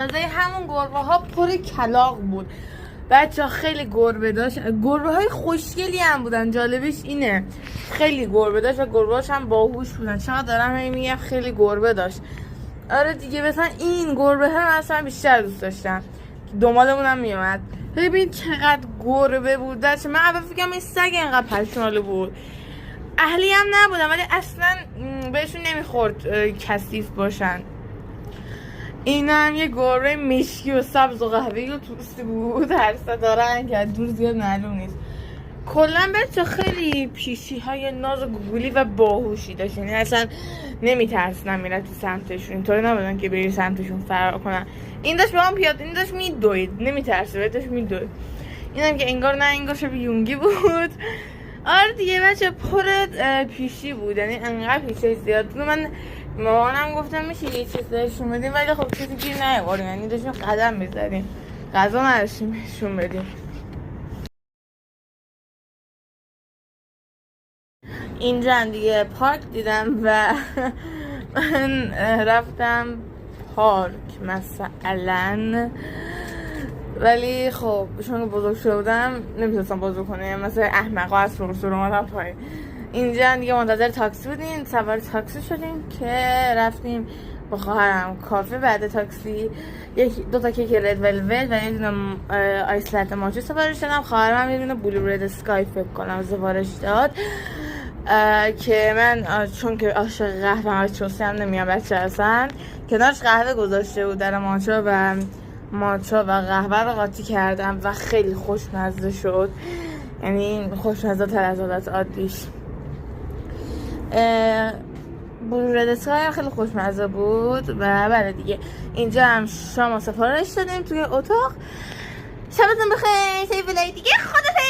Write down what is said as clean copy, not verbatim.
همون گربه ها پر کلاغ بود. بچه ها خیلی گربه داشت، گربه های خوشگلی هم بودن. جالبش اینه خیلی گربه داشت و گربه هاش هم باهوش بودن. چقدر دارم میگم خیلی گربه داشت. آره دیگه مثلا این گربه ها اصلا بیشتر دوست داشتم. دنبالمون هم میومد. ببین چقدر گربه بود. داشت من اول فکرم این سگ اینقدر پشمالو بود. اهلی هم نبودن ولی اصلا بهشون نمیخورد کثیف باشن. این هم یه گربه مشکی و سبز و قهوه‌ای و توستی بود. هر صدا رنگ کرد دور زیاد معلوم نیست. کلا بچه خیلی پیشی های ناز و گوگولی و باهوشی داشت. یعنی اصلا نمیترسنم میره تو سمتشون. اینطوری نبودن که بری سمتشون فرار کنن. این داشت به هم پیاده، این داشت میدوید، نمیترسه، داشت میدوید. اینم که انگار نه انگار شبیه یونگی بود. آره دیگه بچه پر پیشی بود. یعنی انقدر پیشی زیاد بود. من مامانم گفتم میشه یه چیز بهشون بدیم ولی خب چیزی گیر نیاوردیم. یعنی داشتیم قدم میزدیم، غذا نداشتیم بهشون بدیم. اینجا دیگه پارک دیدم و من رفتم پارک مثلا، ولی خب چون بزرگ شده بودم نمیتونستم بازی کنم، مثلا احمقا از سرسور اومدم پایین. اینجا دیگه منتظر تاکسی بودیم، سوار تاکسی شدیم که رفتیم با خواهرم کافه. بعد تاکسی دو تا کیک رد ولوت و یه دونه آیس لته ماچو سفارش دادم. خواهرم یه دونه بلو رد اسکای فکر کنم سفارش داد که من چون که عاشق قهوه چوسی هم نمیام بچه اصلا کنارش قهوه گذاشته بود در ماچا و قهوه رو قاطی کردم و خیلی خوشمزه شد. یعنی خوشمزه تر از حالت عادیش. بلو رد اسکای هم خیلی خوشمزه بود. و بعد دیگه اینجا هم شام سفارش دادیم توی اتاق. شبتون بخیر. سیف دیگه خدا